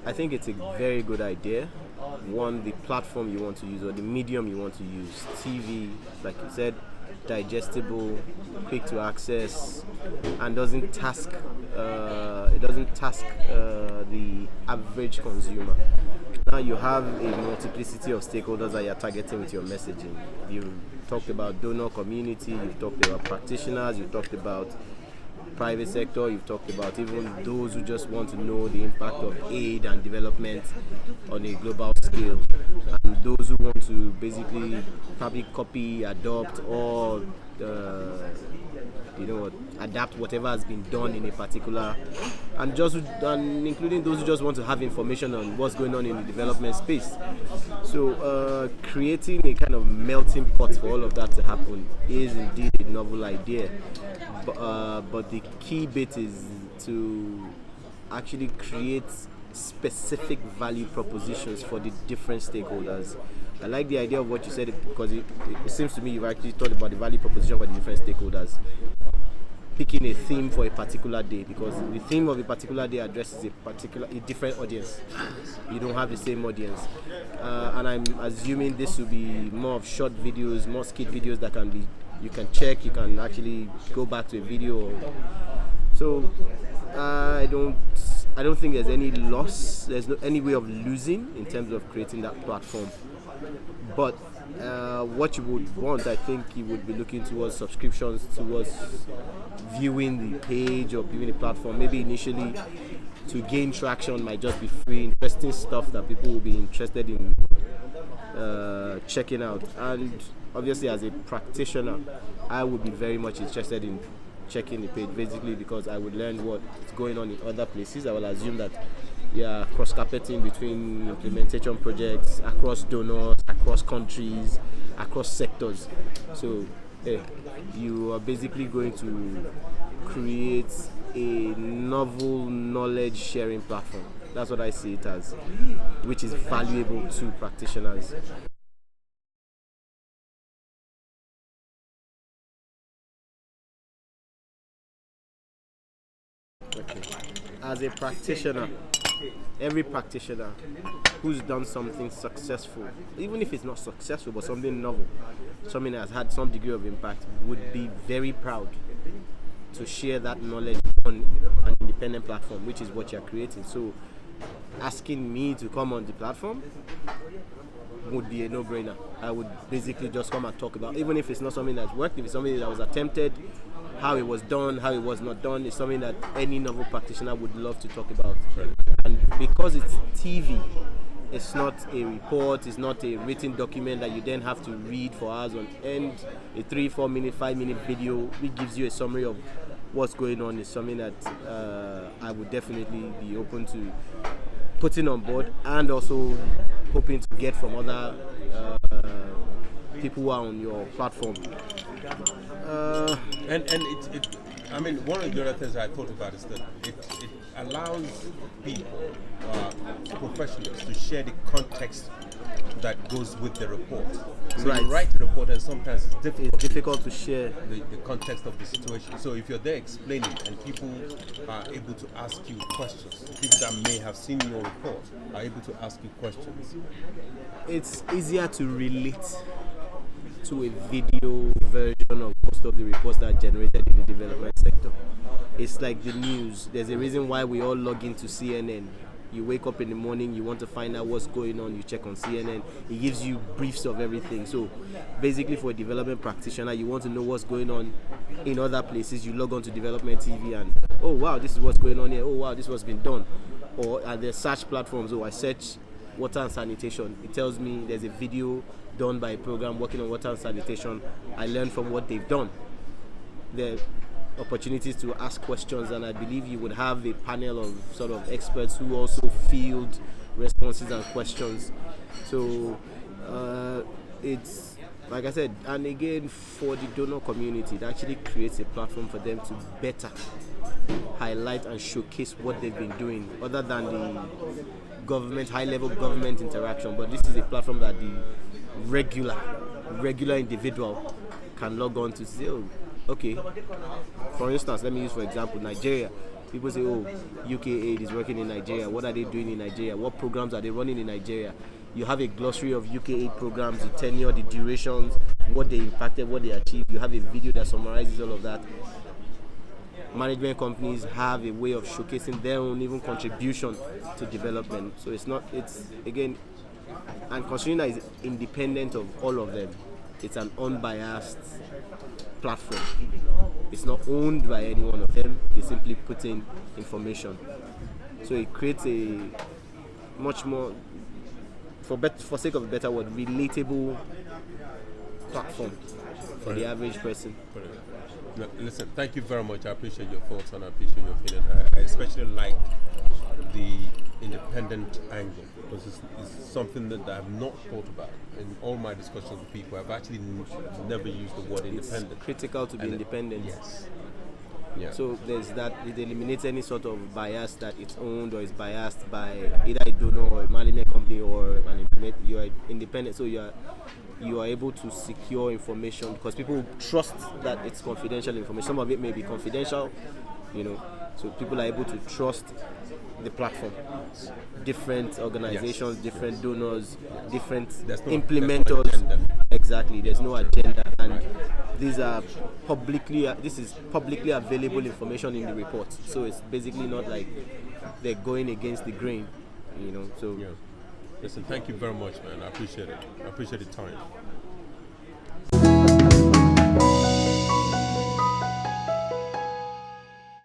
I think it's a very good idea. One, the platform you want to use or the medium you want to use. TV, like you said, digestible, quick to access, and doesn't task. The average consumer. Now you have a multiplicity of stakeholders that you're targeting with your messaging. You talked about donor community. You've talked about practitioners. You talked about private sector, you've talked about even those who just want to know the impact of aid and development on a global scale, and those who want to basically probably copy, adopt, or adapt whatever has been done in a particular, and including those who just want to have information on what's going on in the development space. So creating a kind of melting pot for all of that to happen is indeed a novel idea. But the key bit is to actually create specific value propositions for the different stakeholders. I like the idea of what you said because it seems to me you've actually thought about the value proposition for the different stakeholders. Picking a theme for a particular day, because the theme of a particular day addresses a different audience. You don't have the same audience, and I'm assuming this will be more of short videos, more skit videos that you can check, you can actually go back to a video. So I don't think there's any loss. There's no any way of losing in terms of creating that platform. But what you would want, I think you would be looking towards subscriptions, towards viewing the page or viewing the platform. Maybe initially to gain traction might just be free, interesting stuff that people will be interested in checking out. And obviously as a practitioner, I would be very much interested in checking the page, basically because I would learn what's going on in other places. I will assume that cross-carpeting between implementation projects across donors, across countries, across sectors. So you are basically going to create a novel knowledge sharing platform. That's what I see it as, which is valuable to practitioners. Okay. As a practitioner, every practitioner who's done something successful, even if it's not successful, but something novel, something that has had some degree of impact, would be very proud to share that knowledge on an independent platform, which is what you're creating. So asking me to come on the platform would be a no-brainer. I would basically just come and talk about, even if it's not something that's worked, if it's something that was attempted, how it was done, how it was not done, is something that any novel practitioner would love to talk about. Right. And because it's TV, it's not a report, it's not a written document that you then have to read for hours on end. A 3, 4 minute, 5 minute video which gives you a summary of what's going on is something that I would definitely be open to putting on board, and also hoping to get from other people who are on your platform. I mean, one of the other things I thought about is that it allows people, professionals, to share the context that goes with the report. So Right. you write the report, and sometimes it's Difficult to share. the context of the situation. So if you're there explaining and people are able to ask you questions, people that may have seen your report are able to ask you questions. It's easier to relate to a video version of most of the reports that are generated in the development sector. It's like the news. There's a reason why we all log into CNN. You wake up in the morning, you want to find out what's going on, you check on CNN. It gives you briefs of everything. So basically for a development practitioner, you want to know what's going on in other places. You log on to development TV and, oh wow, this is what's going on here. Oh wow, this is what's been done. Or at the search platforms, I search water and sanitation. It tells me there's a video done by a program working on water and sanitation. I learn from what they've done. The opportunities to ask questions, and I believe you would have a panel of sort of experts who also field responses and questions. So it's like I said, and again for the donor community, it actually creates a platform for them to better highlight and showcase what they've been doing, other than the government, high-level government interaction. But this is a platform that the regular individual can log on to say, oh, okay, for instance, let me use for example Nigeria. People say, oh, UK aid is working in Nigeria. What are they doing in Nigeria? What programs are they running in Nigeria? You have a glossary of UK aid programs, the tenure, the durations, what they impacted, what they achieved. You have a video that summarizes all of that. Management companies have a way of showcasing their own even contribution to development. So it's again, and considering that it's independent of all of them, it's an unbiased platform. It's not owned by any one of them. They simply put in information. So it creates a much more, for sake of a better word, relatable platform for the average person. No, listen, thank you very much. I appreciate your thoughts and I appreciate your opinion. I especially like the independent angle because it's something that I've not thought about in all my discussions with people. I've actually never used the word independent. It's critical to be independent. Yes. Yeah. So there's that. It eliminates any sort of bias that it's owned or is biased by either a donor or a management company or an implement. You are independent, so you are able to secure information because people trust that it's confidential information. Some of it may be confidential, so people are able to trust the platform. Different organizations, different donors, different implementers. Exactly, there's no agenda, and this is publicly available information in the report. So it's basically not like they're going against the grain, So yeah. Listen, thank you very much, man. I appreciate it. I appreciate the time.